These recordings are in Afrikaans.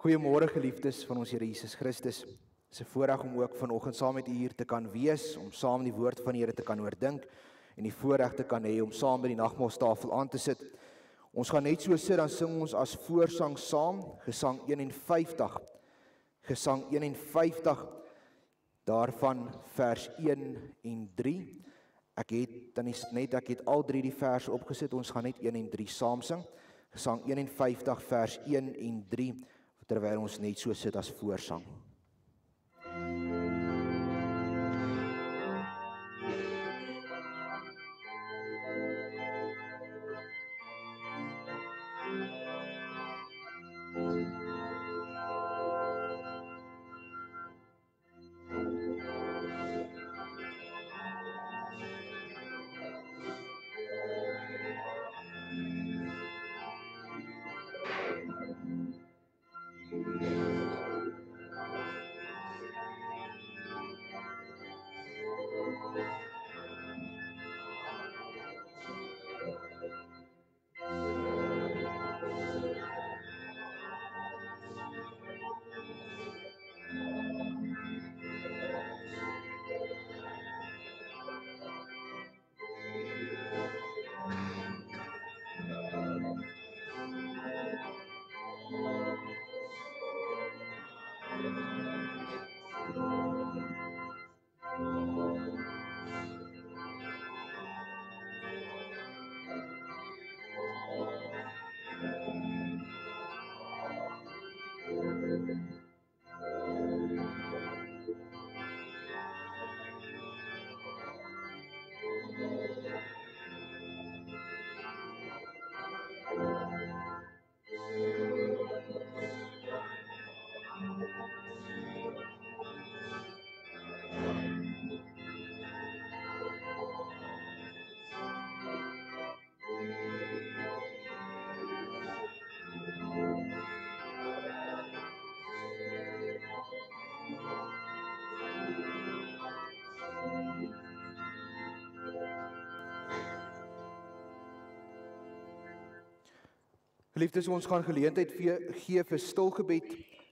Goeiemôre geliefdes van ons Here Jesus Christus. Het is 'n voorreg om ook vanoggend saam met u hier te kan wees, om saam die woord van die Here te kan oordink en die voorreg te kan hê om saam by die nagmaalstafel aan te sit. Ons gaan net so sit, dan sing ons as voorsang saam, Gesang 51. Gesang 51, daarvan vers 1 en 3. Ek het al 3 die verse opgesit, ons gaan net 1 en 3 saam sing. Gesang 51 vers 1 en 3, terwyl ons net so sit as voorsang. Geliefdes, ons gaan geleentheid gee vir stilgebed.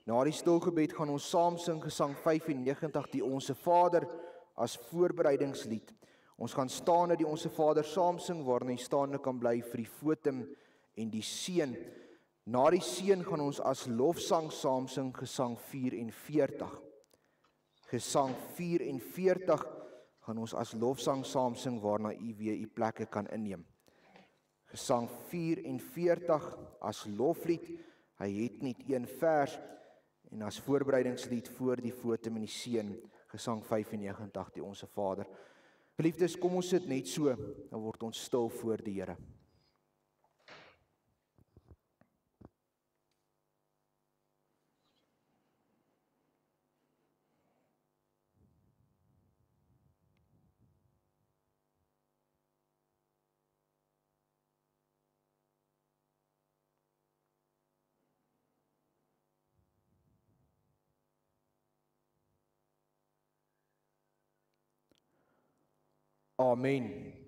Na die stilgebed gaan ons saam sing Gesang 95, die Onse Vader, as voorbereidingslied. Ons gaan staande die Onse Vader saam sing, waarin hy staande kan bly vir die fotum en die seën. Na die seën gaan ons as lofsang saam sing Gesang 44. Gesang 44 gaan ons as lofsang saam sing, waarna u weer u plekke kan inneem. Gesang 44 as loflied, hy het net 1 vers, en as voorbereidingslied voor die fotum en die seën, Gesang 95, die Onse Vader. Geliefdes, kom ons sit net so, dan word ons stil voor die Here. Amen.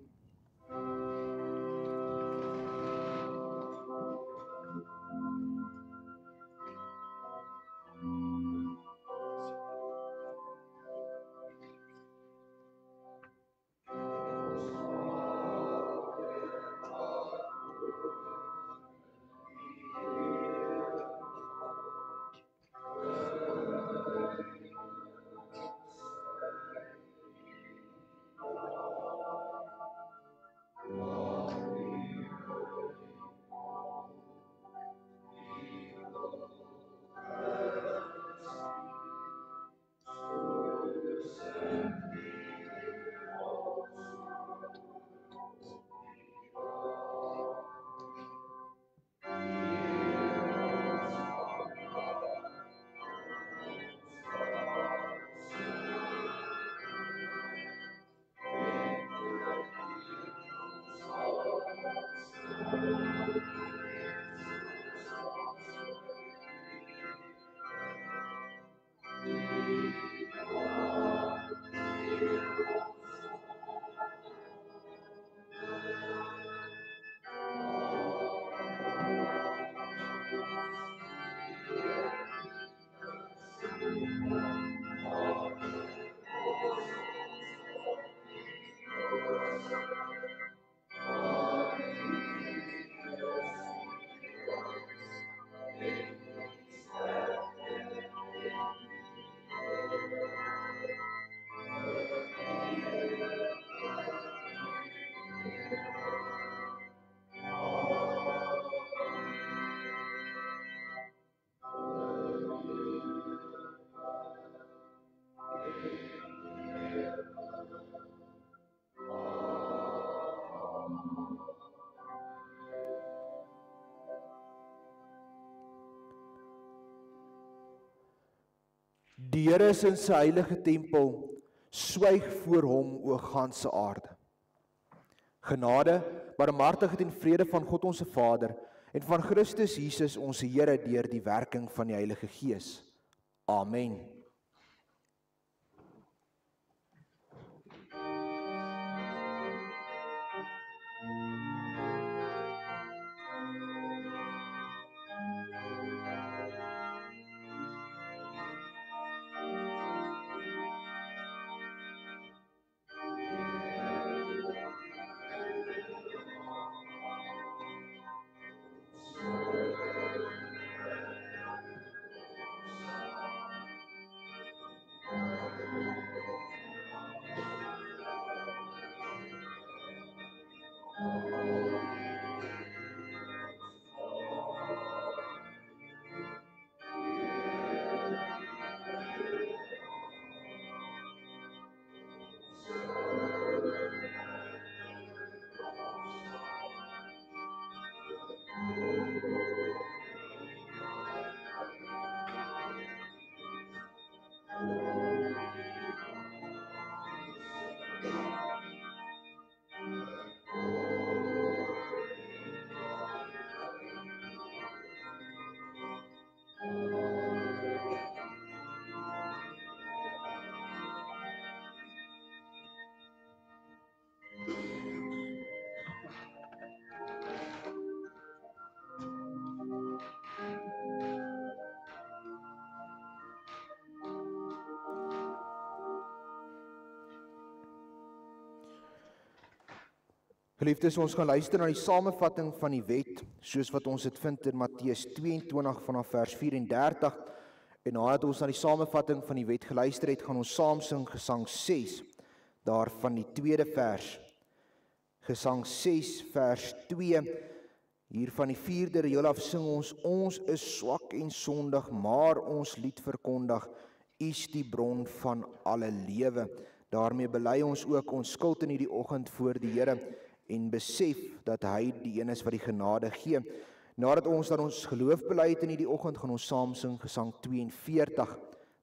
Die Here is in sy heilige tempel, swyg voor hom o ganse aarde. Genade, barmhartigheid en vrede van God ons Vader en van Christus Jesus ons Here deur die werking van die Heilige Gees. Amen. Geliefdes, ons gaan luister na die samevatting van die wet, soos wat ons dit vind in Matteus 22 vanaf vers 34, en nadat ons na die samevatting van die wet geluister het, gaan ons saam sing Gesang 6, daarvan die tweede vers. Gesang 6 vers 2, hier van die 4de reël af sing ons is swak en sondig, maar ons lied verkondig, U is die bron van alle lewe. Daarmee bely ons ook ons skuld in hierdie oggend voor die Here, en besef dat hy die een is wat die genade gee. Nadat ons dan ons geloof bely het in hierdie oggend, gaan ons saam sing Gesang 42,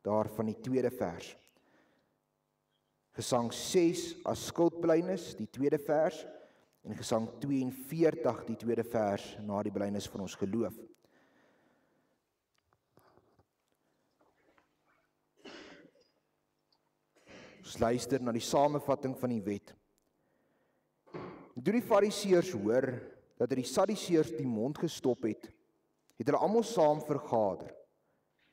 daarvan die tweede vers. Gesang 6 as skuldbelynis, die tweede vers, en Gesang 42, die tweede vers, na die belynis van ons geloof. Ons luister na die samevatting van die wet. Toe die Fariseërs hoor dat die Sadduseërs die mond gestop het, het hulle almal saam vergader.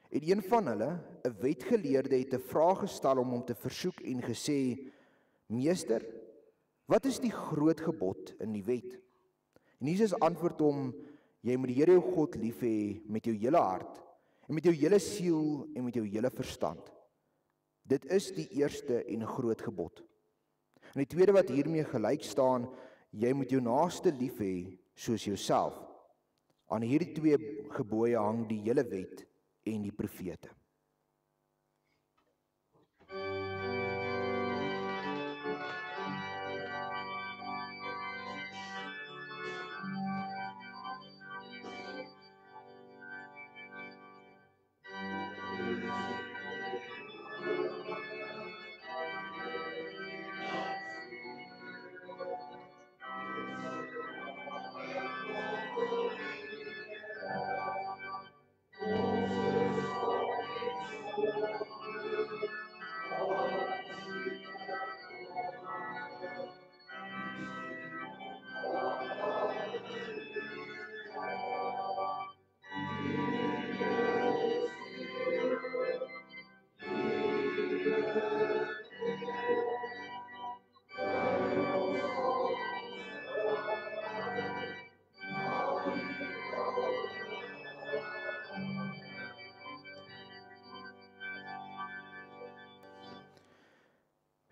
En een van hulle, 'n wetgeleerde, het 'n vraag gestel om hom te versoek en gesê: "Meester, wat is die groot gebod in die wet?" En Jesus antwoord hom: "Jy moet die Here jou God lief hê met jou hele hart, en met jou hele siel en met jou hele verstand. Dit is die eerste en groot gebod. En die tweede wat hiermee gelyk staan, jy moet jou naaste lief hê soos jouself. Aan hierdie twee gebooie hang die hele wet en die profete."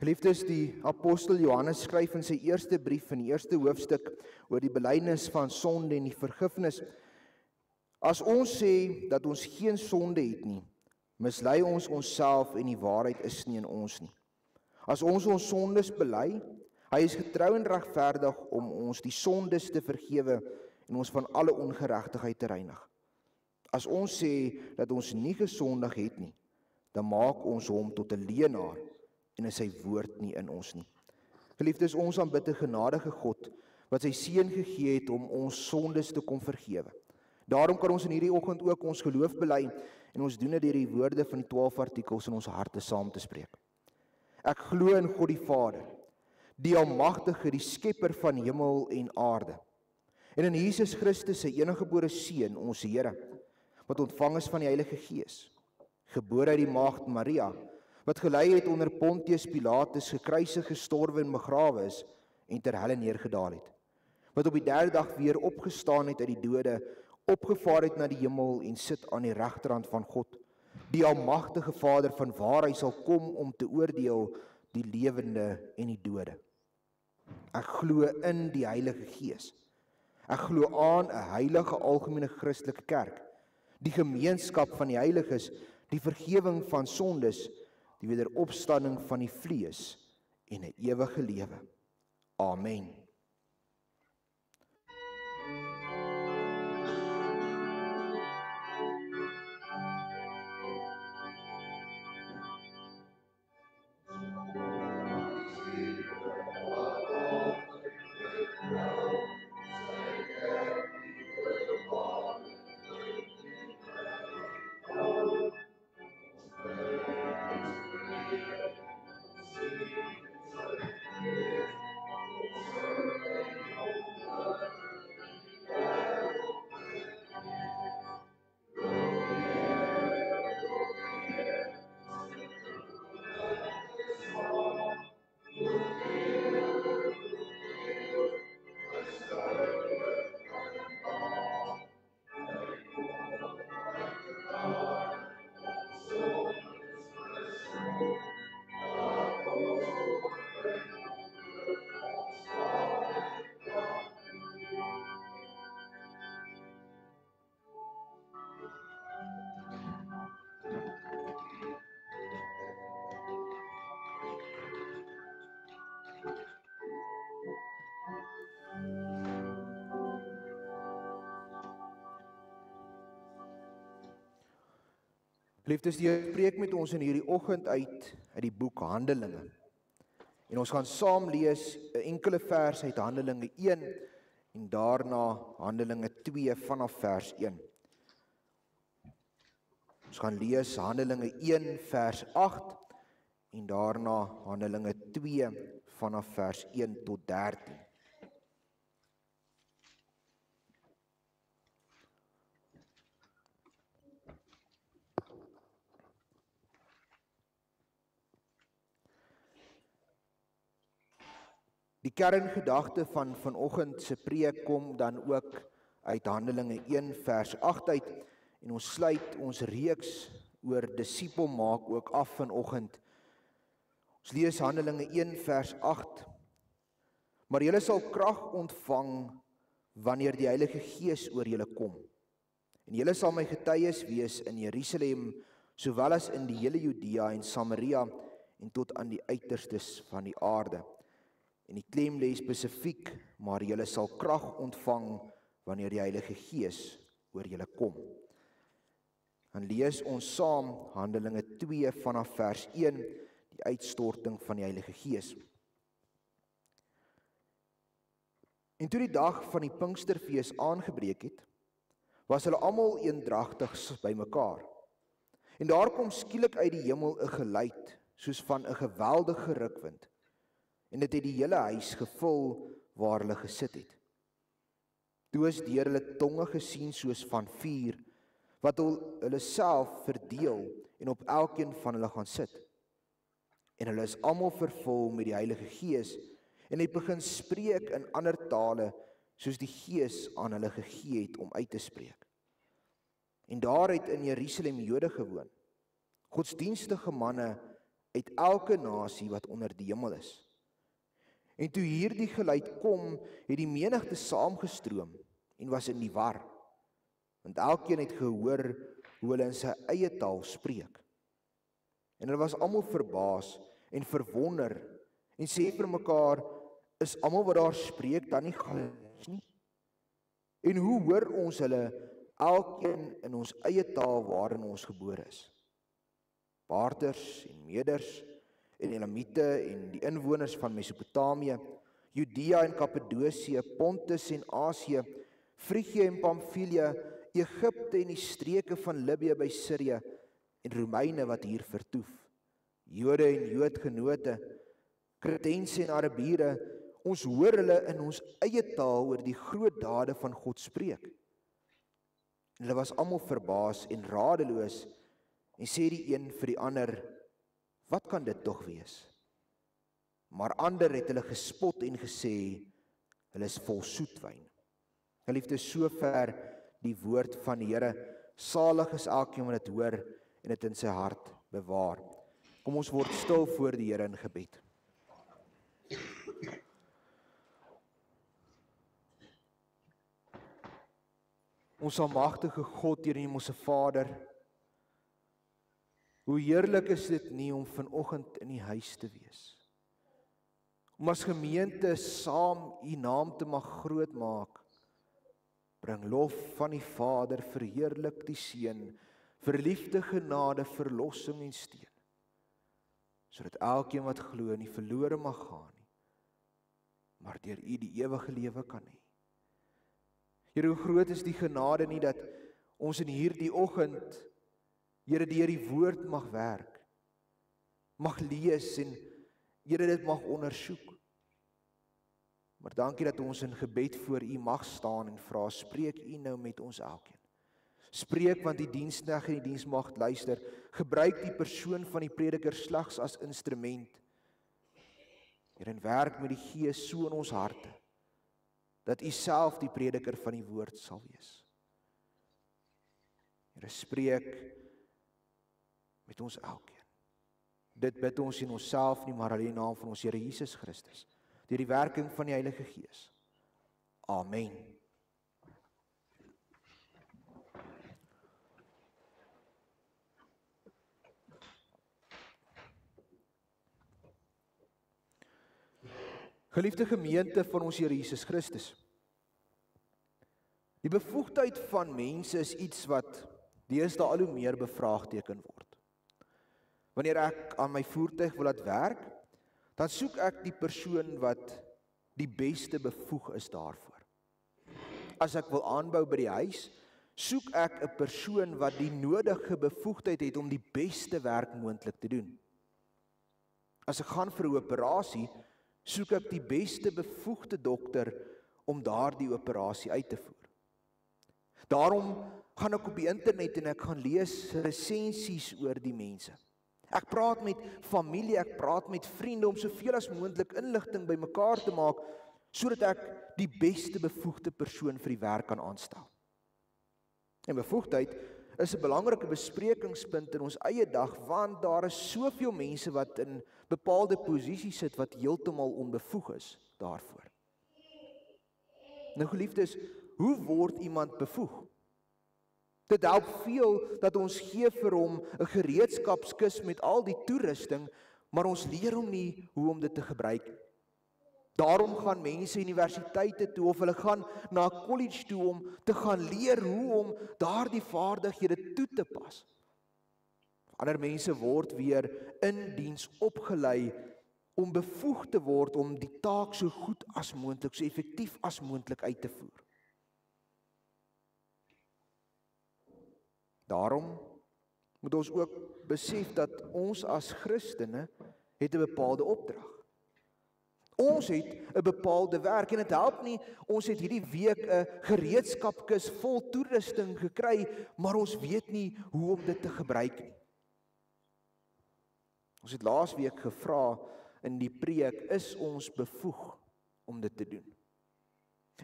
Geliefdes, die apostel Johannes skryf in sy eerste brief in die eerste hoofstuk oor die belydenis van sonde en die vergifnis. As ons sê dat ons geen sonde het nie, mislei ons onsself en die waarheid is nie in ons nie. As ons sondes bely, hy is getrou en regverdig om ons die sondes te vergewe en ons van alle ongeregtigheid te reinig. As ons sê dat ons nie gesondig het nie, dan maak ons hom tot 'n leienaar en is sy woord nie in ons nie. Geliefdes, ons aanbid 'n genadige God wat sy seun gegee het om ons sondes te kom vergewe. Daarom kan ons in hierdie oggend ook ons geloof bely en ons doen dit deur die woorde van die 12 artikels in ons harte saam te spreek. Ek glo in God die Vader, die Almagtige, die skepper van hemel en aarde, en in Jesus Christus, sy eniggebore Seun, ons Here, wat ontvang is van die Heilige Gees, gebore uit die maagd Maria, wat gelei het onder Pontius Pilatus, gekruisig, gestorwe en begrawe is en ter helle neergedaal het, wat op die derde dag weer opgestaan het uit die dode, opgevaar het na die hemel en sit aan die regterhand van God, die Almagtige Vader, van waar hy sal kom om te oordeel die lewende en die dode. Ek glo in die Heilige Gees. Ek glo aan 'n heilige algemene Christelike kerk, die gemeenskap van die heiliges, die vergifnis van sondes, die wederopstanding van die vlees en 'n ewige lewe. Amen. Geliefdes, die Here spreek met ons in hierdie oggend uit die boek Handelinge. En ons gaan saam lees 'n enkele vers uit Handelinge 1 en daarna Handelinge 2 vanaf vers 1. Ons gaan lees Handelinge 1 vers 8 en daarna Handelinge 2 vanaf vers 1 tot 13. Die kerngedagte van vanoggend se preek kom dan ook uit Handelinge 1 vers 8 uit en ons sluit ons reeks oor disipel maak ook af vanoggend. Ons lees Handelinge 1 vers 8. Maar julle sal krag ontvang wanneer die Heilige Gees oor julle kom. En julle sal my getuies wees in Jerusalem, sowel as in die hele Judea en Samaria en tot aan die uiterstes van die aarde. En die klem lê spesifiek, maar julle sal krag ontvang wanneer die Heilige Gees oor julle kom. Dan lees ons saam Handelinge 2 vanaf vers 1, die uitstorting van die Heilige Gees. En toe die dag van die Pinksterfees aangebreek het, was hulle almal eendragtig bymekaar. En daar kom skielik uit die hemel 'n geluid, soos van 'n geweldige rukwind. En dit het die hele huis gevul waar hulle gesit het. Toe is deur hulle tonge gesien soos van vuur, wat hulle self verdeel en op elkeen van hulle gaan sit. En hulle is almal vervul met die Heilige Gees en het begin spreek in ander tale soos die Gees aan hulle gegee het om uit te spreek. En daar het in Jerusalem Jode gewoon, godsdienstige manne uit elke nasie wat onder die hemel is. En toe hierdie geluid kom, het die menigte saamgestroom en was in die war, want elkeen het gehoor hoe hulle in sy eie taal spreek. En hulle was almal verbaas en verwonder en sê vir mekaar, is almal wat daar spreek dan nie Galileërs nie? En hoe hoor ons hulle elkeen in ons eie taal waarin ons gebore is? Parters en Meders en Elamite en die inwoners van Mesopotamië, Judea en Kappadosie, Pontus en Asië, Frigië en Pamfilië, Egipte en die streke van Libië by Sirië en Romeine wat hier vertoef, Jode en Joodgenote, Kretense en Arabiere, ons hoor hulle in ons eie taal oor die groot dade van God spreek. En hulle was almal verbaas en radeloos en sê die een vir die ander, wat kan dit tog wees? Maar ander het hulle gespot en gesê, hulle is vol soetwyn. Geliefdes, sover die woord van die Here. Salig is elkeen wat dit hoor en dit in sy hart bewaar. Kom ons word stil voor die Here in gebed. Ons almagtige God, Here Hemelse Vader, hoe heerlik is dit nie om vanoggend in die huis te wees. Om as gemeente saam U naam te mag groot maak. Bring lof van die Vader, verheerlik die Seun, verliefde genade, verlossing en steun. Sodat elkeen wat glo nie verlore mag gaan nie, maar deur U die ewige lewe kan hê. Here, hoe groot is die genade nie dat ons in hierdie oggend, Here, deur die woord mag werk, mag lees en Here dit mag ondersoek. Maar dankie dat ons in gebed voor U mag staan en vra, spreek U nou met ons elkeen. Spreek, want die diensknegt en die diensmagd luister, gebruik die persoon van die prediker slegs as instrument. Here, en werk met die Gees so in ons harte, dat U self die prediker van die woord sal wees. Here, spreek met ons elkeen. Dit bid ons in onsself nie, maar alleen in naam van ons Here Jesus Christus, deur die werking van die Heilige Gees. Amen. Geliefde gemeente van ons Here Jesus Christus, die bevoegdheid van mense is iets wat deesdae al hoe meer bevraagteken word. Wanneer ek aan my voertuig wil laat werk, dan soek ek die persoon wat die beste bevoeg is daarvoor. As ek wil aanbou by die huis, soek ek 'n persoon wat die nodige bevoegdheid het om die beste werk moontlik te doen. As ek gaan vir 'n operasie, soek ek die beste bevoegde dokter om daardie operasie uit te voer. Daarom gaan ek op die internet en ek gaan lees resensies oor die mense. Ek praat met familie, ek praat met vriende om soveel as moontlik inligting bymekaar te maak, sodat ek die beste bevoegde persoon vir die werk kan aanstel. En bevoegdheid is 'n belangrike besprekingspunt in ons eie dag, want daar is soveel mense wat in bepaalde posisies sit wat heeltemal onbevoeg is daarvoor. Nou geliefdes, hoe word iemand bevoeg? Dit help veel dat ons gee vir hom 'n gereedskapskis met al die toerusting, maar ons leer hom nie hoe om dit te gebruik nie. Daarom gaan mense universiteite toe of hulle gaan na 'n college toe om te gaan leer hoe om daardie vaardighede toe te pas. Ander mense word weer in diens opgelei om bevoeg te word om die taak so goed as moontlik, so effektief as moontlik uit te voer. Daarom moet ons ook besef dat ons as Christene het 'n bepaalde opdrag. Ons het 'n bepaalde werk en dit help nie, ons het hierdie week 'n gereedskapkis vol toerusting gekry, maar ons weet nie hoe om dit te gebruik nie. Ons het laasweek gevra in die preek, is ons bevoeg om dit te doen?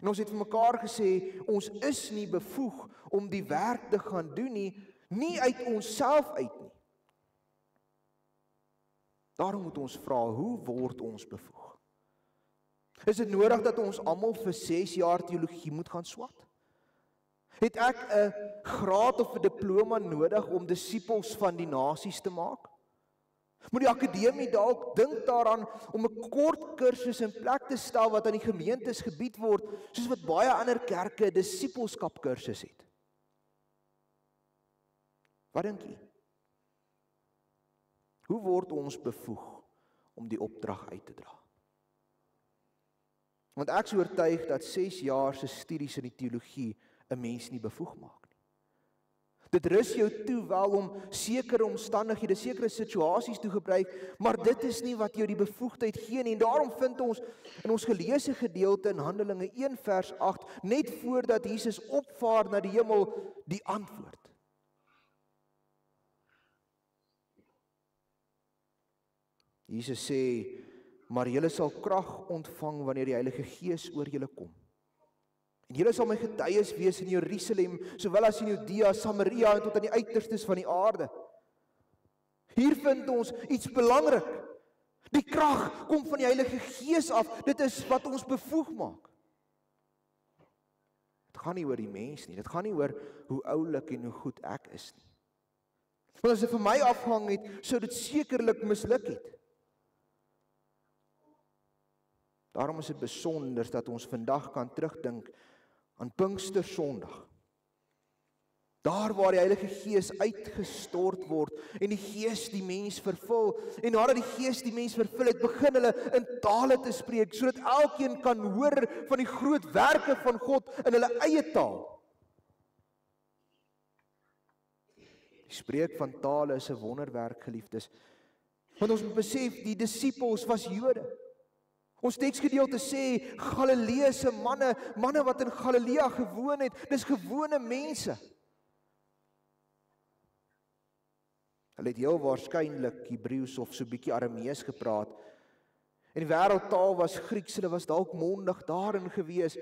En ons het vir mekaar gesê, ons is nie bevoeg om die werk te gaan doen nie uit onsself uit nie. Daarom moet ons vra, hoe word ons bevoeg? Is dit nodig dat ons almal vir 6 jaar teologie moet gaan swat? Het ek 'n graad of 'n diploma nodig om disippels van die nasies te maak? Moet die akademie dalk dink daaraan om 'n kort kursus in plek te stel wat aan die gemeentes gebied word, soos wat baie ander kerke 'n disippelskap kursus het? Wat dink jy? Hoe word ons bevoeg om die opdrag uit te dra? Want ek is oortuig dat 6 jaar se studies in die teologie 'n mens nie bevoeg maak nie. Dit rus jou toe wel om sekere omstandighede, sekere situasies te gebruik, maar dit is nie wat jou die bevoegdheid gee nie. En daarom vind ons in ons geleesde gedeelte in Handelinge 1 vers 8, net voordat Jesus opvaar na die hemel, die antwoord. Jesus sê, maar julle sal krag ontvang wanneer die Heilige Gees oor julle kom. En julle sal my getuies wees in Jerusalem, sowel as in Judea, Samaria en tot aan die uiterstes van die aarde. Hier vind ons iets belangrik. Die krag kom van die Heilige Gees af. Dit is wat ons bevoeg maak. Dit gaan nie oor die mens nie. Dit gaan nie oor hoe oulik en hoe goed ek is nie. Want as dit vir my afgehang het, sou dit sekerlik misluk het. Daarom is dit besonder dat ons vandag kan terugdink aan Pinkstersondag. Daar waar die Heilige Gees uitgestort word en die Gees die mens vervul. En nadat die Gees die mens vervul het, begin hulle in tale te spreek, sodat elkeen kan hoor van die groot werke van God in hulle eie taal. Die spreek van tale is 'n wonderwerk, geliefdes. Want ons moet besef, die disippels was Jode. Ons teksgedeelte sê, Galileese manne wat in Galilea gewoon het, dis gewone mense. Hulle het heel waarskynlik Hebreëus of so 'n bietjie Aramees gepraat. En die wêreldtaal was Grieks, hulle was dalk mondig daarin gewees.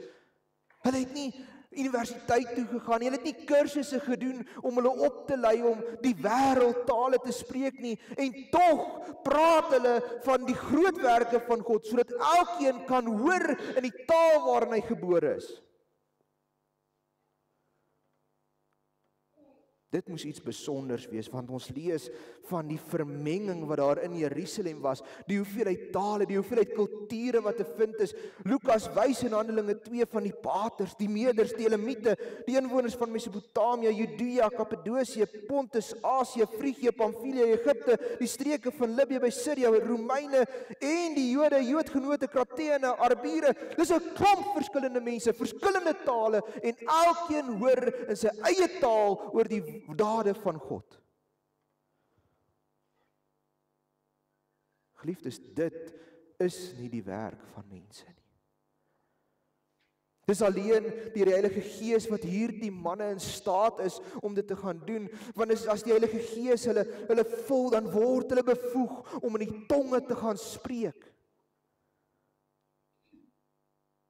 Hulle het nie universiteit toe gegaan, hulle het nie kursusse gedoen om hulle op te lei om die wêreldtale te spreek nie, en tog praat hulle van die groot werke van God, sodat elkeen kan hoor in die taal waarin hy gebore is. Dit moes iets besonders wees, want ons lees van die vermenging wat daar in Jerusalem was, die hoeveelheid tale, die hoeveelheid kulture wat te vind is. Lukas wys in Handelinge 2 van die Paters, die Meders, die Elamiete, die inwoners van Mesopotamia, Judea, Kappadosie, Pontus, Asië, Frigië, Pamfilië, Egipte, die streke van Libië by Syrië, Romeine en die Jode, Joodgenote, Kratene, Arabiere. Dis 'n klomp verskillende mense, verskillende tale, en elkeen hoor in sy eie taal oor die dade van God. Geliefdes, dit is nie die werk van mense nie. Dis alleen die Heilige Gees wat hierdie manne in staat is om dit te gaan doen, want as die Heilige Gees hulle vul, dan word hulle bevoeg om in die tonge te gaan spreek.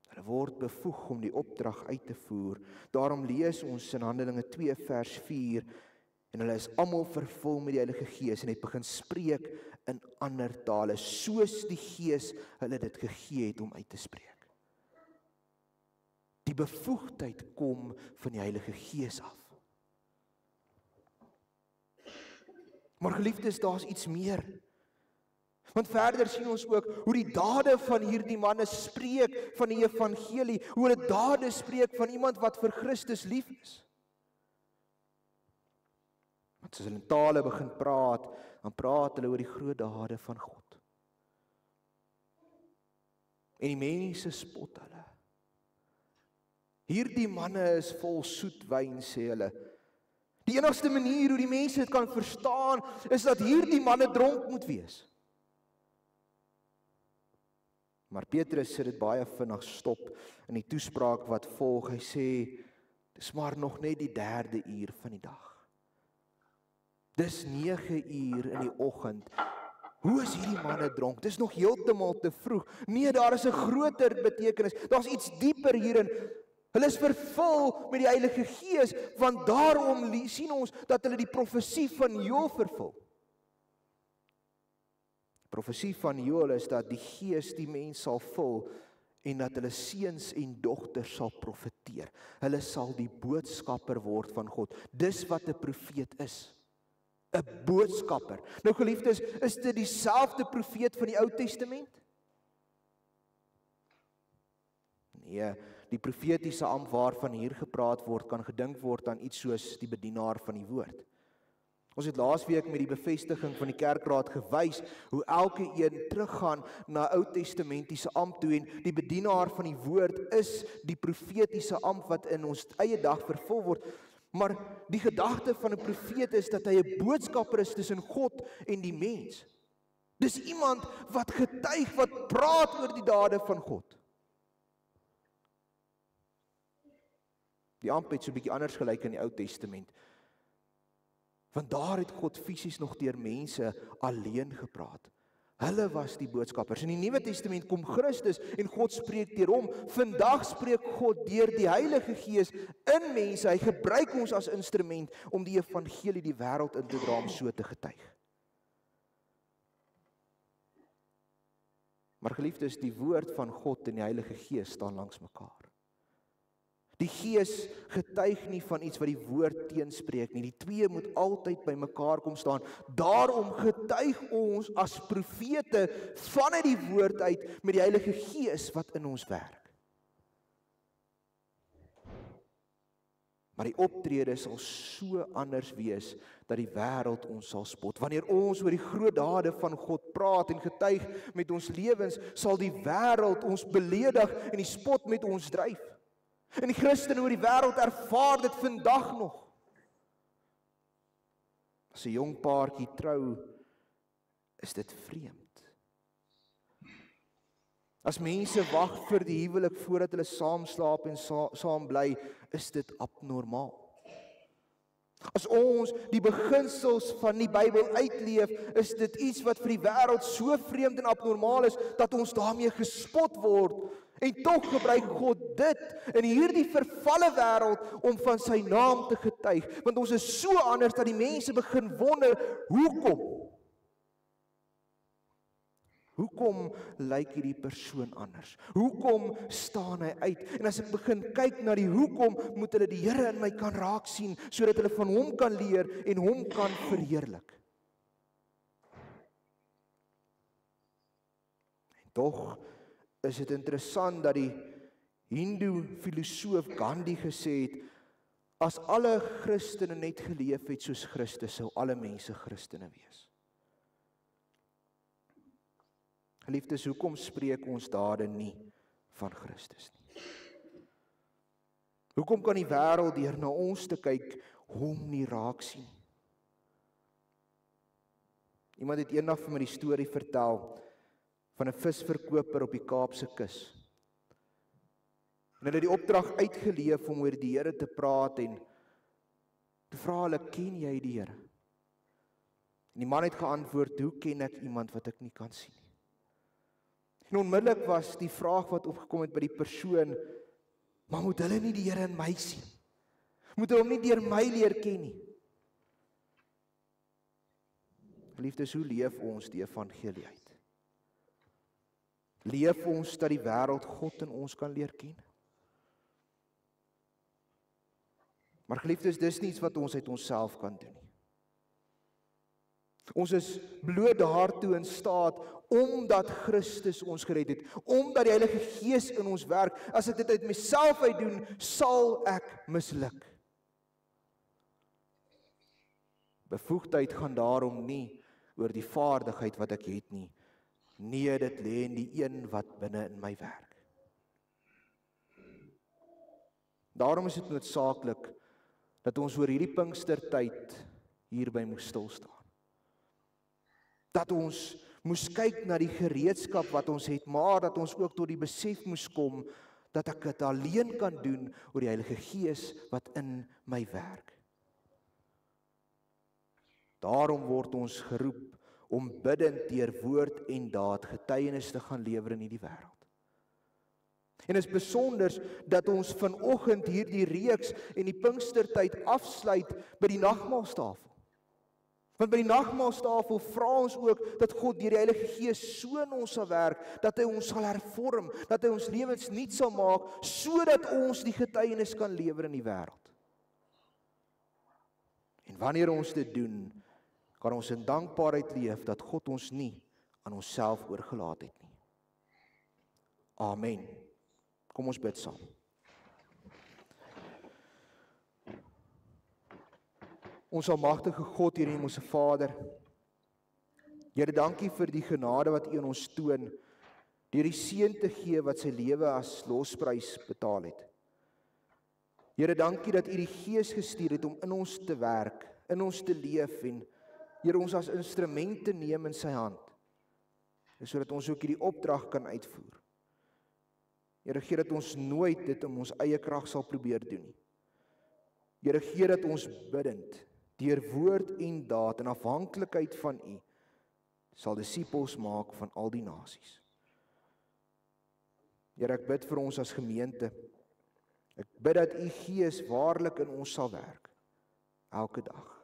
Hulle word bevoeg om die opdrag uit te voer. Daarom lees ons in Handelinge 2 vers 4, en hulle is almal vervul met die Heilige Gees, en hy begin spreek in ander tale, soos die Gees hulle dit gegee het om uit te spreek. Die bevoegdheid kom van die Heilige Gees af. Maar geliefdes, daar's iets meer. Want verder sien ons ook hoe die dade van hierdie manne spreek van die evangelie, hoe hulle dade spreek van iemand wat vir Christus lief is. Want as hulle in tale begin praat, dan praat hulle oor die groot dade van God. En die mense spot hulle. Hierdie manne is vol soet wyn, sê hulle. Die enigste manier hoe die mense dit kan verstaan, is dat hierdie manne dronk moet wees. Maar Petrus sit dit baie vinnig stop in die toespraak wat volg. Hy sê, dis maar nog net die 3de uur van die dag. Dis 9 uur in die oggend. Hoe is hierdie manne dronk? Dis nog heeltemal te vroeg. Nee, daar is 'n groter betekenis. Daar's iets dieper hierin. Hulle is vervul met die Heilige Gees, want daarom sien ons dat hulle die profesie van Joël vervul. Profesie van Joël is dat die Gees die mens sal vul en dat hulle seuns en dogters sal profeteer. Hulle sal die boodskapper word van God. Dis wat 'n profeet is. 'n Boodskapper. Nou geliefdes, is dit dieselfde profeet van die Ou Testament? Nee, die profetiese ampt waarvan hier gepraat word, kan gedink word aan iets soos die bedienaar van die woord. Ons het laasweek met die bevestiging van die kerkraad gewys hoe elke een teruggaan na Ou Testamentiese ampt toe en die bedienaar van die woord is die profetiese ampt wat in ons eie dag vervul word. Maar die gedagte van 'n profeet is dat hy 'n boodskapper is tussen God en die mens. Dis iemand wat getuig, wat praat oor die dade van God. Die ampt het so 'n bietjie anders gelyk in die Ou Testament. Want daar het God fisies nog deur mense alleen gepraat. Hulle was die boodskappers. In die Nuwe Testament kom Christus en God spreek deur hom. Vandag spreek God deur die Heilige Gees in mense. Hy gebruik ons as instrument om die evangelie die wêreld in te dra om so te getuig. Maar geliefdes, die woord van God en die Heilige Gees staan langs mekaar. Die Gees getuig nie van iets wat die woord teenspreek nie. Die twee moet altyd by mekaar kom staan. Daarom getuig ons as profete vanuit die woord uit met die Heilige Gees wat in ons werk. Maar die optrede sal so anders wees dat die wêreld ons sal spot. Wanneer ons oor die groot dade van God praat en getuig met ons lewens, sal die wêreld ons beledig en die spot met ons dryf. En die Christene oor die wêreld ervaar dit vandag nog. As 'n jong paartjie trou, is dit vreemd. As mense wag vir die huwelik voordat hulle saam slaap en saam bly, is dit abnormaal. As ons die beginsels van die Bybel uitleef, is dit iets wat vir die wêreld so vreemd en abnormaal is, dat ons daarmee gespot word. En tog gebruik God dit in hierdie vervalle wêreld om van sy naam te getuig. Want ons is so anders dat die mense begin wonder, hoekom? Hoekom lyk hierdie persoon anders? Hoekom staan hy uit? En as ek begin kyk na die hoekom, moet hulle die Here in my kan raak sien, sodat hulle van hom kan leer en hom kan verheerlik. En tog is dit interessant dat die Hindoe filosoof Gandhi gesê het, as alle Christene net geleef het soos Christus, sou alle mense Christene wees. Geliefdes, hoekom spreek ons dade nie van Christus nie? Hoekom kan die wêreld deur na ons te kyk hom nie raak sien? Iemand het eendag vir my die storie vertel van 'n visverkoper op die Kaapse kus. En hulle het die opdrag uitgeleef om oor die Here te praat en toe vra hulle, ken jy die Here? En die man het geantwoord, hoe ken ek iemand wat ek nie kan sien nie? En onmiddellik was die vraag wat opgekom het by die persoon, maar moet hulle nie die Here in my sien? Moet hulle hom nie deur my leer ken nie? Geliefdes, hoe leef ons die evangelie uit? Leef ons dat die wêreld God in ons kan leer ken? Maar geliefdes, dis nie iets wat ons uit onsself kan doen nie. Ons is bloot daartoe in staat omdat Christus ons gered het, omdat die Heilige Gees in ons werk. As ek dit uit myself uit doen, sal ek misluk. Bevoegdheid gaan daarom nie oor die vaardigheid wat ek het nie. Nee, dit lê in die een wat binne in my werk. Daarom is dit noodsaaklik dat ons oor hierdie Pinkstertyd hierby moet stil staan. Dat ons moes kyk na die gereedskap wat ons het, maar dat ons ook tot die besef moes kom dat ek dit alleen kan doen oor die Heilige Gees wat in my werk. Daarom word ons geroep om bidend deur woord en daad getuienis te gaan lewer in hierdie wêreld. En is besonder dat ons vanoggend hierdie reeks en die Pinkstertyd afsluit by die nagmaalstafel. Want by die nagmaalstafel vra ons ook dat God deur die Heilige Gees so in ons sal werk, dat hy ons sal hervorm, dat hy ons lewens nuut sal maak, sodat ons die getuienis kan lewer in die wêreld. En wanneer ons dit doen, kan ons in dankbaarheid leef dat God ons nie aan onsself oorgelaat het nie. Amen. Kom ons bid saam. Ons almagtige God, Here Hemelse Vader, Here, dankie vir die genade wat U aan ons toon, deur die seun te gee wat sy lewe as losprys betaal het. Here, dankie dat U die Gees gestuur het om in ons te werk, in ons te leef en Here, ons as instrumente neem in sy hand, sodat ons ook hierdie opdrag kan uitvoer. Here, gee dat ons nooit dit om ons eie krag sal probeer doen nie. Here, gee dat ons bidend, deur woord en daad in afhanklikheid van U, sal disippels maak van al die nasies. Here, ek bid vir ons as gemeente. Ek bid dat U Gees waarlik in ons sal werk, elke dag.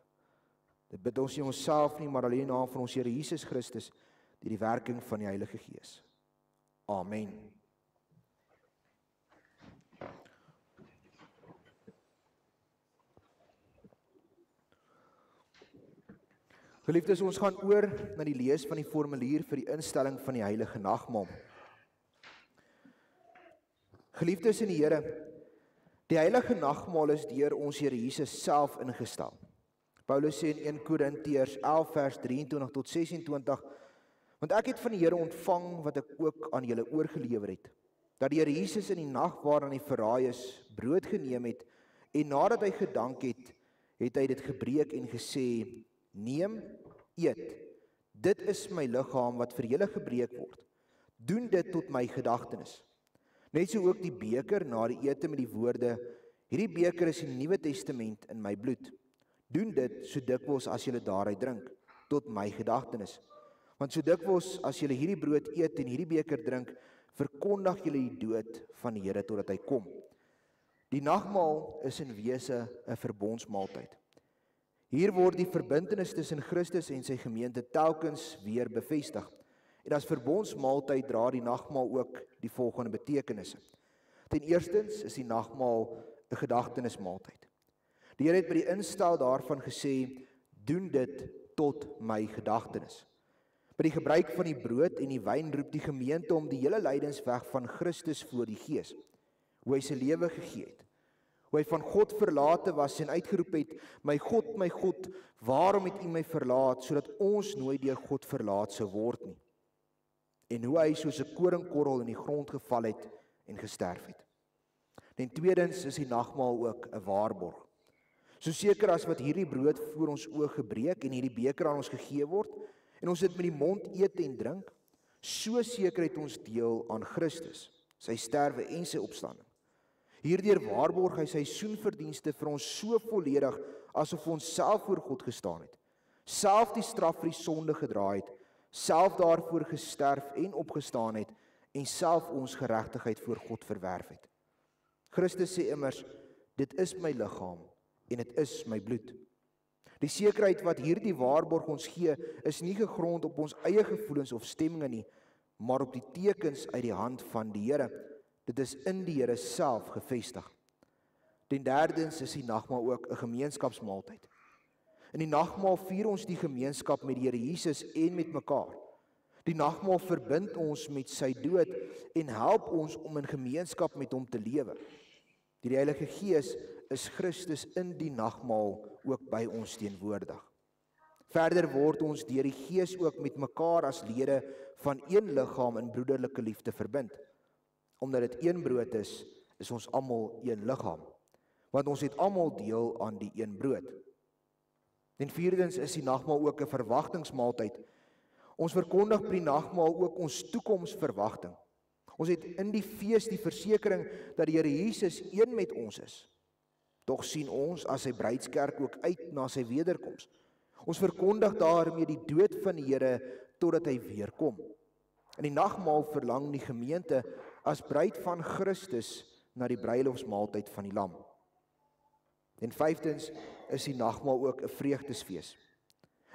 Dit bid ons nie onsself nie, maar alleen in naam van ons Here Jesus Christus, deur die werking van die Heilige Gees. Amen. Geliefdes, ons gaan oor na die lees van die formulier vir die instelling van die Heilige Nagmaal. Geliefdes in die Here, die Heilige Nagmaal is deur ons Here Jesus self ingestel. Paulus sê in 1 Korintiërs 11 vers 23 tot 26, want ek het van die Here ontvang wat ek ook aan julle oorgelewer het, dat die Here Jesus in die nag waaraan hy verraai is, brood geneem het, en nadat hy gedank het, het hy dit gebreek en gesê, neem, eet, dit is my liggaam wat vir julle gebreek word. Doen dit tot my gedagtenis. Net so ook die beker na die ete met die woorde, hierdie beker is die Nuwe Testament in my bloed. Doen dit so dikwels as julle daaruit drink, tot my gedagtenis. Want so dikwels as julle hierdie brood eet en hierdie beker drink, verkondig julle die dood van die Here totdat hy kom. Die nagmaal is in wese 'n verbondsmaaltyd. Hier word die verbintenis tussen Christus en sy gemeente telkens weer bevestig. En as verbondsmaaltyd dra die nagmaal ook die volgende betekenisse. Ten eerstens is die nagmaal 'n gedagtenismaaltyd. Die Here het by die instel daarvan gesê, doen dit tot my gedagtenis. By die gebruik van die brood en die wyn roep die gemeente om die hele lydensweg van Christus voor die Gees, hoe hy sy lewe gegee het, hoe hy van God verlate was en uitgeroep het, my God, waarom het U my verlaat, sodat ons nooit deur God verlaat sou word nie. En hoe hy soos 'n koringkorrel in die grond geval het en gesterf het. En tweedens is die nagmaal ook 'n waarborg. So seker as wat hierdie brood voor ons oë gebreek en hierdie beker aan ons gegee word, en ons dit met die mond eet en drink, so seker het ons deel aan Christus, sy sterwe en sy opstanding. Hierdeur waarborg hy sy soenverdienste vir ons so volledig, asof ons self voor God gestaan het, self die straf vir die sonde gedra het, self daarvoor gesterf en opgestaan het, en self ons geregtigheid voor God verwerf het. Christus sê immers, dit is my liggaam, en dit is my bloed. Die sekerheid wat hierdie waarborg ons gee, is nie gegrond op ons eie gevoelens of stemminge nie, maar op die tekens uit die hand van die Here. Dit is in die Here self gevestig. Ten derdens is die nagmaal ook 'n gemeenskapsmaaltyd. In die nagmaal vier ons die gemeenskap met die Here Jesus en met mekaar. Die nagmaal verbind ons met sy dood en help ons om in gemeenskap met hom te lewe. Die Heilige Gees is Christus in die nagmaal ook by ons teenwoordig. Verder word ons deur die Gees ook met mekaar as lede van een liggaam in broederlike liefde verbind. Omdat dit een brood is, is ons almal een liggaam, want ons het almal deel aan die een brood. En vierdens is die nagmaal ook 'n verwagtingsmaaltyd. Ons verkondig by die nagmaal ook ons toekomsverwagting. Ons het in die fees die versekering dat die Here Jesus een met ons is. Tog sien ons as sy bruidskerk ook uit na sy wederkoms. Ons verkondig daarmee die dood van die Here totdat hy weer kom. In die nagmaal verlang die gemeente as bruid van Christus na die bruilofsmaaltyd van die Lam. En vyftens is die nagmaal ook 'n vreugdesfees.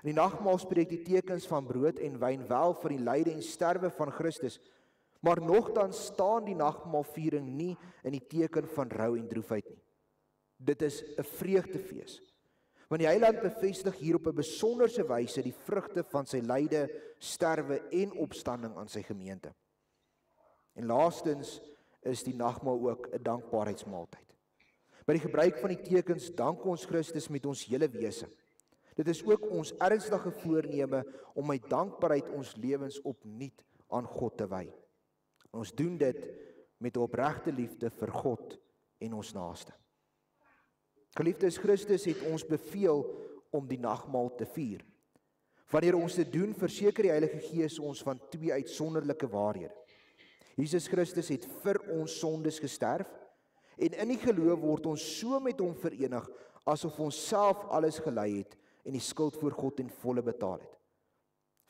In die nagmaal spreek die tekens van brood en wyn wel vir die lyde en sterwe van Christus, maar nogtans staan die nagmaalviering nie in die teken van rou en droefheid nie. Dit is 'n vreugdefees, want die Heiland bevestig hier op 'n besonderse wyse die vrugte van sy lyde, sterwe en opstanding aan sy gemeente. En laastens is die nagmaal ook 'n dankbaarheidsmaaltyd. By die gebruik van die tekens dank ons Christus met ons hele wese. Dit is ook ons ernstige voorneme om met dankbaarheid ons lewens opnuut aan God te wy. Ons doen dit met 'n opregte liefde vir God en ons naaste. Geliefdes, Christus het ons beveel om die nagmaal te vier. Wanneer ons dit doen, verseker die Heilige Gees ons van twee uitsonderlike waarhede. Jesus Christus het vir ons sondes gesterf, en in die geloof word ons so met hom verenig, asof ons self alles gelei het en die skuld voor God en volle betaal het.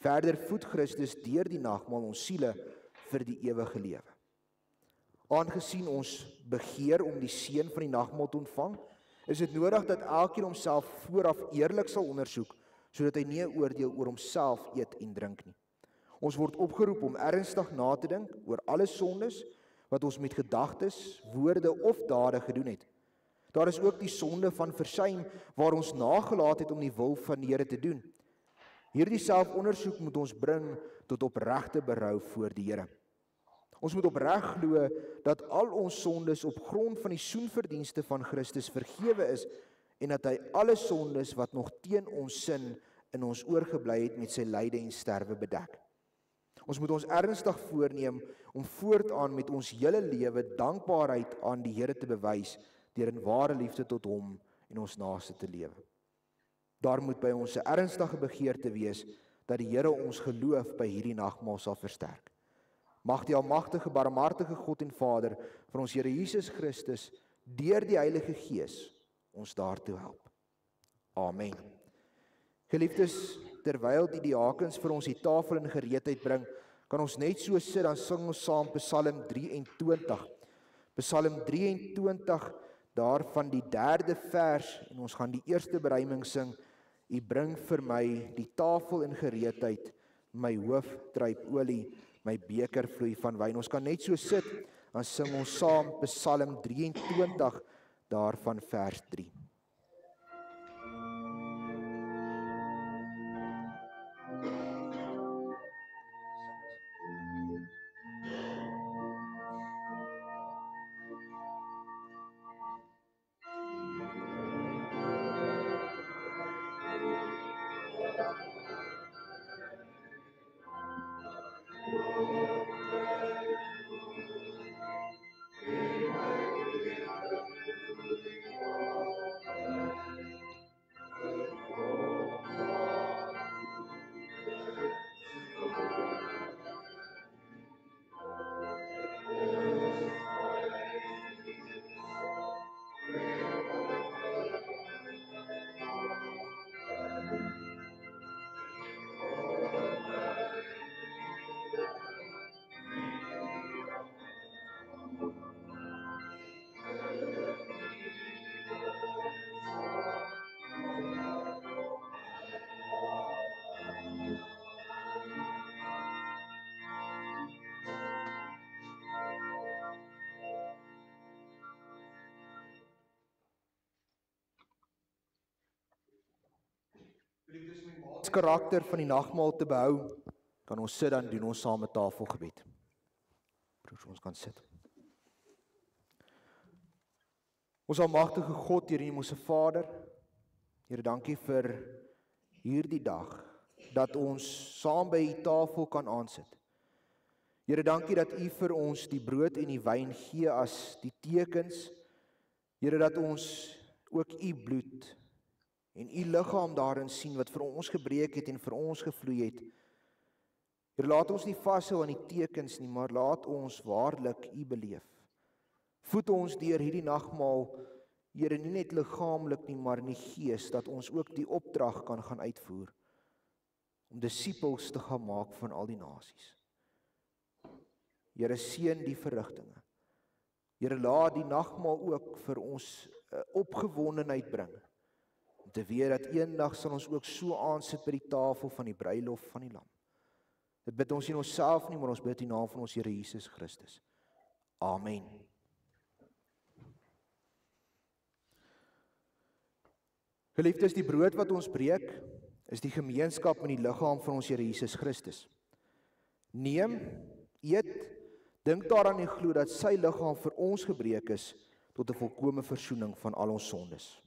Verder voed Christus deur die nagmaal ons siele vir die ewige lewe. Aangesien ons begeer om die seën van die nagmaal te ontvang, is dit nodig dat elkeen homself vooraf eerlik sal ondersoek, sodat hy nie 'n oordeel oor homself eet en drink nie. Ons word opgeroep om ernstig na te dink oor alle sondes wat ons met gedagtes, woorde of dade gedoen het. Daar is ook die sonde van versuim waar ons nagelaat het om die wil van die Here te doen. Hierdie selfondersoek moet ons bring tot opregte berou voor die Here. Ons moet opreg glo dat al ons sondes op grond van die soenverdienste van Christus vergewe is en dat hy alle sondes wat nog teen ons sin in ons oorgebly het met sy lyde en sterwe bedek. Ons moet ons ernstig voorneem om voortaan met ons hele lewe dankbaarheid aan die Here te bewys deur in ware liefde tot hom en ons naaste te lewe. Daar moet by ons 'n ernstige begeerte wees dat die Here ons geloof by hierdie nagmaal sal versterk. Mag die almagtige, barmhartige God en Vader van ons Here Jesus Christus deur die Heilige Gees ons daartoe help. Amen. Geliefdes, terwyl die diakens vir ons die tafel in gereedheid bring, kan ons net so sit, dan sing ons saam Psalm 23. Psalm 23, daarvan die 3de vers, en ons gaan die eerste beruiming sing. U bring vir my die tafel in gereedheid, my hoof druip olie, my beker vloei van wyn. Ons kan net so sit, dan sing ons saam Psalm 23, daarvan vers 3. Karakter van die nagmaal te behou, kan ons sit, dan doen ons saam 'n tafelgebed. Broers, ons kan sit. Ons almagtige God, Here Hemelse Vader, Here, dankie vir hierdie dag, dat ons saam by die tafel kan aansit. Here, dankie dat U vir ons die brood en die wyn gee as die tekens, Here, dat ons ook U bloed en U liggaam daarin sien wat vir ons gebreek het en vir ons gevloei het. Here, laat ons nie vashou aan die tekens nie, maar laat ons waarlik U beleef. Voed ons deur hierdie nagmaal, Here, nie net liggaamlik nie, maar in die gees, dat ons ook die opdrag kan gaan uitvoer om disippels te gaan maak van al die nasies. Here, seën die verrigtinge. Here, laat die nagmaal ook vir ons opgewondenheid bring, om te weet dat eendag sal ons ook so aansit by die tafel van die bruilof van die Lam. Dit bid ons nie in onsself nie, maar ons bid in die naam van ons Here Jesus Christus. Amen. Geliefdes, die brood wat ons breek, is die gemeenskap met die liggaam van ons Here Jesus Christus. Neem, eet, dink daaraan en glo dat sy liggaam vir ons gebreek is, tot 'n volkomme versoening van al ons sondes.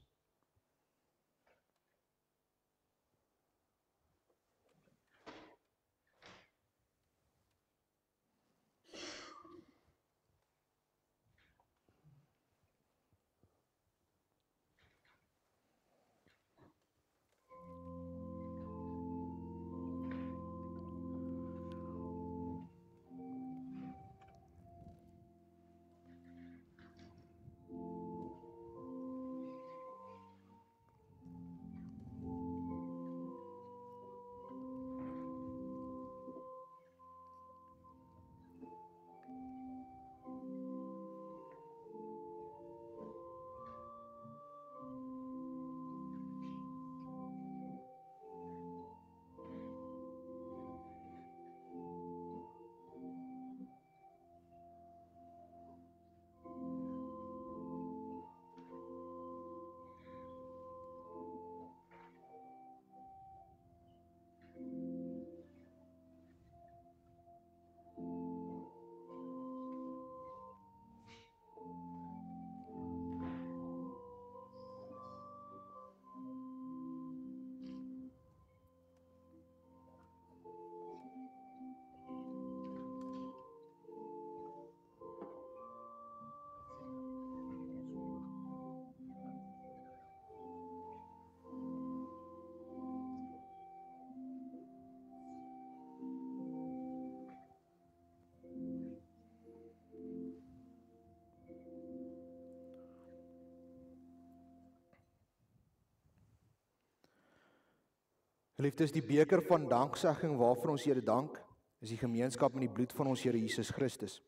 Geliefdes, die beker van danksegging waarvoor ons Here dank, is die gemeenskap met die bloed van ons Here Jesus Christus.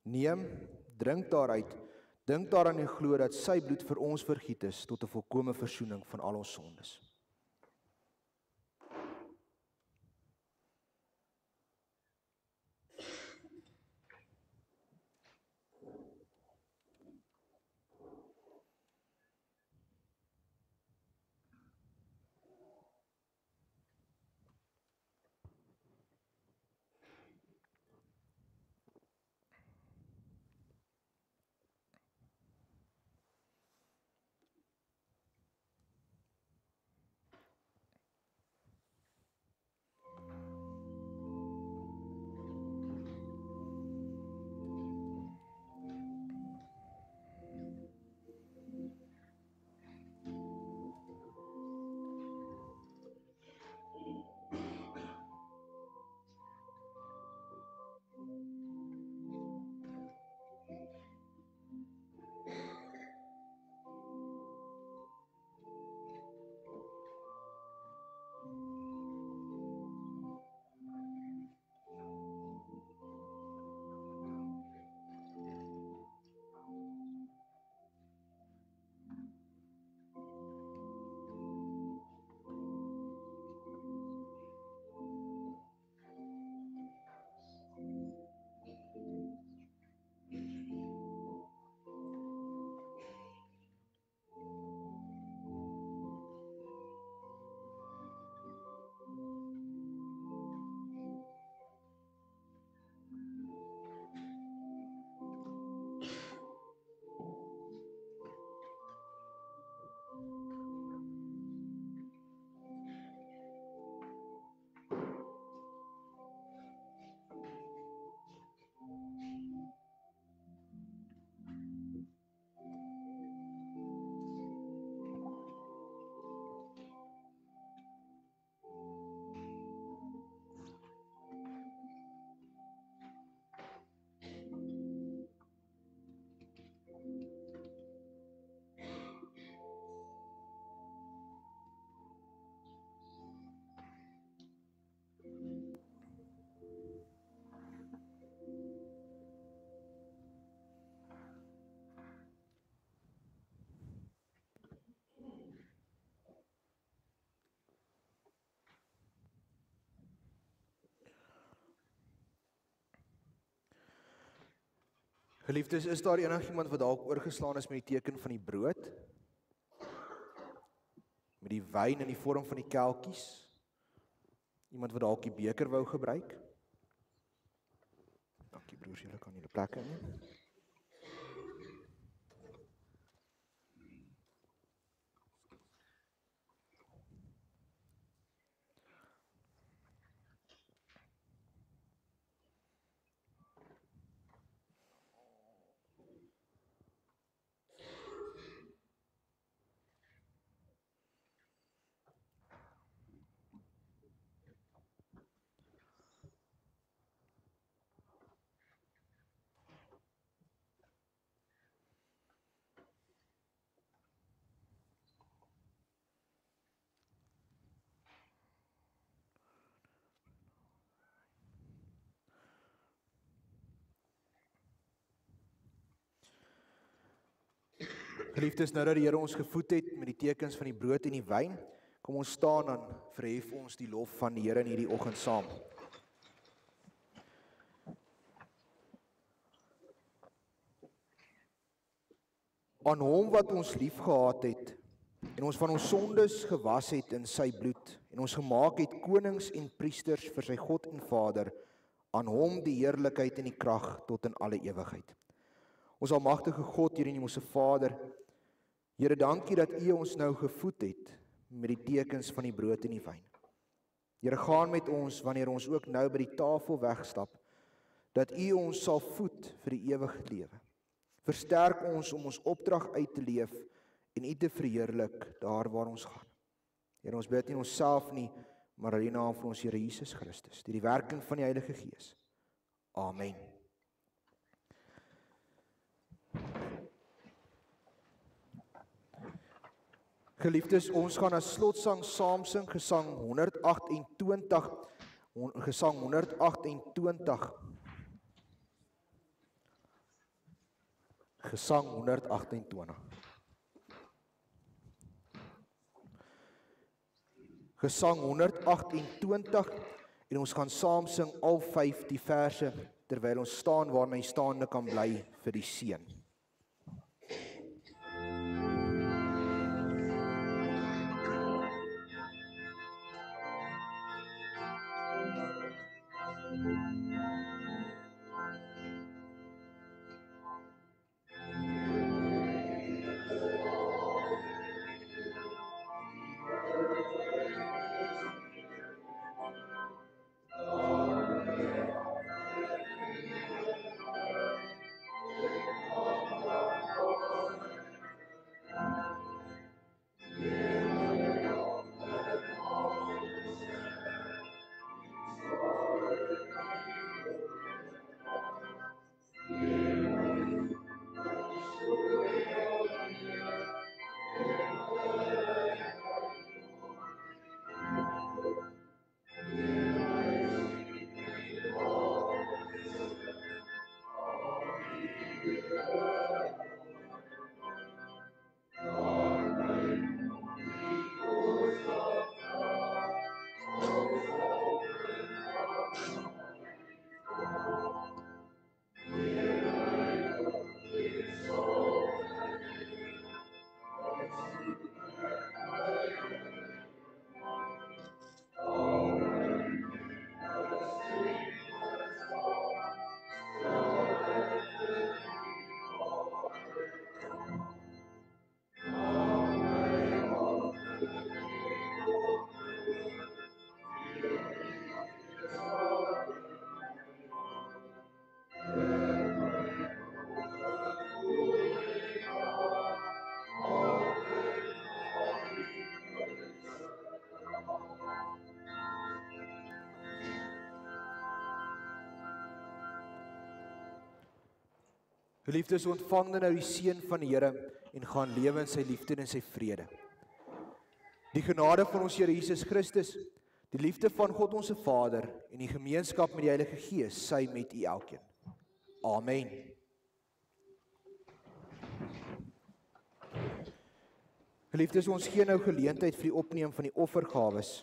Neem, drink daaruit, dink daaraan en glo dat sy bloed vir ons vergiet is tot 'n volkomme versoening van al ons sondes. Geliefdes, is daar enigiemand wat dalk oorgeslaan is met die teken van die brood? Met die wyn in die vorm van die kelkies? Iemand wat dalk die beker wou gebruik? Dankie broers, julle kan julle plekke inneem. Geliefdes, nou dat die Here ons gevoed het met die tekens van die brood en die wyn, kom ons staan en verhef ons die lof van die Here in hierdie oggend saam. Aan hom wat ons lief gehad het, en ons van ons sondes gewas het in sy bloed, en ons gemaak het konings en priesters vir sy God en Vader, aan hom die heerlikheid en die krag tot in alle ewigheid. Ons almagtige God, Here en hemelse Vader, Here, dankie dat U ons nou gevoed het met die tekens van die brood en die wyn. Here, gaan met ons wanneer ons ook nou by die tafel wegstap, dat U ons sal voed vir die ewige lewe. Versterk ons om ons opdrag uit te leef en U te verheerlik daar waar ons gaan. Here, ons bid nie onsself nie, maar in die naam van ons Here Jesus Christus, deur die werking van die Heilige Gees. Amen. Geliefdes, ons gaan as slotsang saam sing, gesang 128, gesang 128. Gesang 128. Gesang 128 en ons gaan saam sing al 5 die verse terwyl ons staan waarna jy staande kan bly vir die seën. Geliefdes, ontvang dan nou die seën van die Here en gaan lewe in sy liefde en sy vrede. Die genade van ons Here Jesus Christus, die liefde van God ons Vader en die gemeenskap met die Heilige Gees sy met u elkeen. Amen. Geliefdes, ons gee nou geleentheid vir die opneem van die offergawes.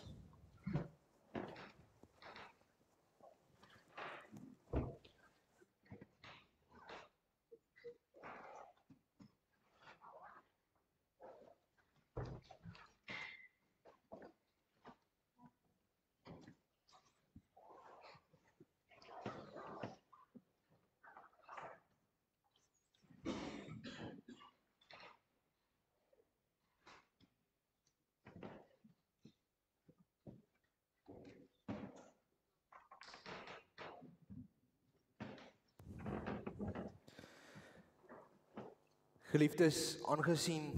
Geliefdes, aangesien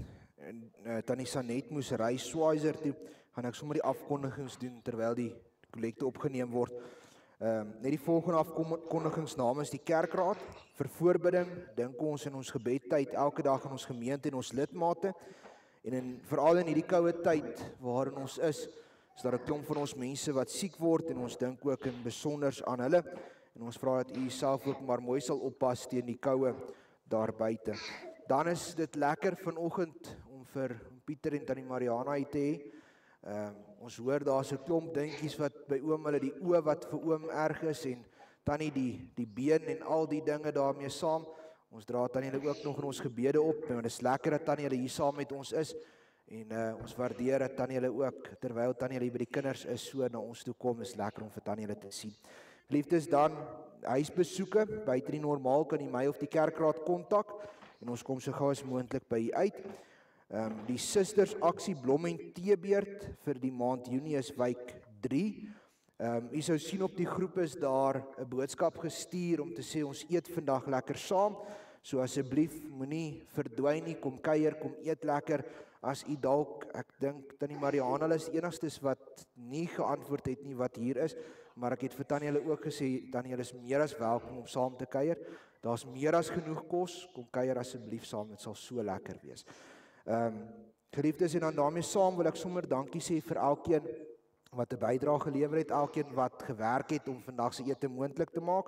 Tannie Sanet moes ry Schweizer toe, gaan ek sommer die afkondigings doen terwyl die kollekte opgeneem word. Net die volgende afkondigings namens die kerkraad. Vir voorbidding dink ons in ons gebedtyd elke dag in ons gemeente en ons lidmate. En veral in hierdie koue tyd waarin ons is daar 'n klomp van ons mense wat siek word en ons dink ook in besonder aan hulle. En ons vra dat u self ook maar mooi sal oppas teen die koue daar buite. Dan is dit lekker vanoggend om vir Pieter en Tannie Mariana hier te hê. Ons hoor daar's 'n klomp dingetjies wat by oom hulle die oë wat vir oom erg is en Tannie die been en al die dinge daarmee saam. Ons dra Tannie hulle ook nog in ons gebede op en dit is lekker dat Tannie hulle hier saam met ons is en ons waardeer dat Tannie hulle ook terwyl Tannie hulle by die kinders is so na ons toe kom. Is lekker om vir Tannie hulle te sien. Liefdes dan huisbesoeke buite die normaal kan jy my of die kerkraad kontak en ons kom so gou as moontlik by u uit. Die Susters Aksie Blom en Teebeerd vir die maand Junie is wijk 3. U sou sien op die groep is daar 'n boodskap gestuur om te sê ons eet vandag lekker saam. So asseblief moenie verdwyn nie, kom kuier, kom eet lekker. As u dalk, ek dink Tannie Mariana is die enigstes wat nie geantwoord het nie wat hier is, maar ek het vir Tannie hulle ook gesê, Tannie hulle is meer as welkom om saam te kuier. Daar's meer as genoeg kos, kom kuier asseblief saam, dit sal so lekker wees. Geliefdes en dan daarmee saam wil ek sommer dankie sê vir elkeen wat 'n bydrae gelewer het, elkeen wat gewerk het om vandag se ete moontlik te maak.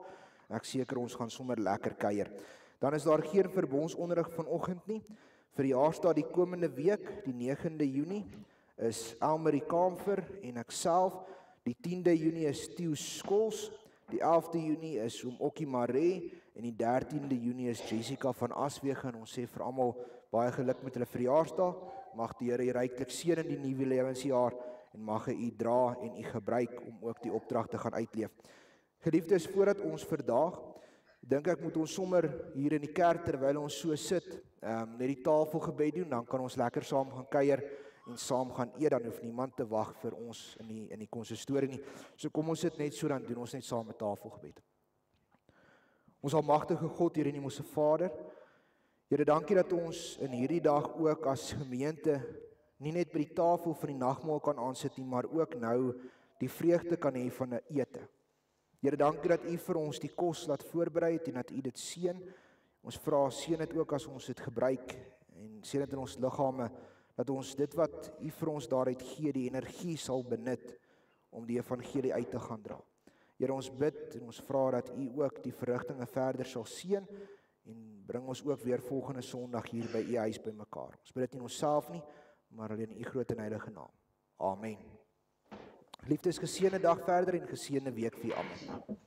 Ek seker ons gaan sommer lekker kuier. Dan is daar geen verbondsonderrig vanoggend nie. Vir die jaarstaat die komende week, die 9de Junie, is Elmarie Kamfer en ek self. Die 10de Junie is Theo Skols. Die 11de Junie is oom Okkie Maree en die 13de Junie is Jessica van Aswege en ons sê vir almal baie geluk met hulle verjaarsdag. Mag die Here u ryklik seën in die nuwe lewensjaar en mag hy u dra en u gebruik om ook die opdrag te gaan uitleef. Geliefdes, voordat ons vandag dink ek moet ons sommer hier in die kerk terwyl ons so sit, net die tafelgebed doen, dan kan ons lekker saam gaan kuier en saam gaan eet, dan hoef niemand te wag vir ons in die konsistorie nie. So kom ons sit net so, dan doen ons net saam 'n tafelgebed. Ons almagtige God, Here en Hemelse Vader, Here, dankie dat ons in hierdie dag ook as gemeente nie net by die tafel van die nagmaal kan aansit nie, maar ook nou die vreugde kan hê van 'n ete. Here, dankie dat U vir ons die kos laat voorberei het en dat U dit seën. Ons vra seën dit ook as ons dit gebruik en seën dit in ons liggame, dat ons dit wat U vir ons daaruit gee, die energie sal benut om die evangelie uit te gaan dra. Here, ons bid en ons vra dat U ook die verrigtinge verder sal seën en bring ons ook weer volgende Sondag hier by U huis bymekaar. Ons bid dit nie in onsself nie, maar alleen in U groot en heilige naam. Amen. Liefdes, geseënde dag verder en geseënde week vir almal.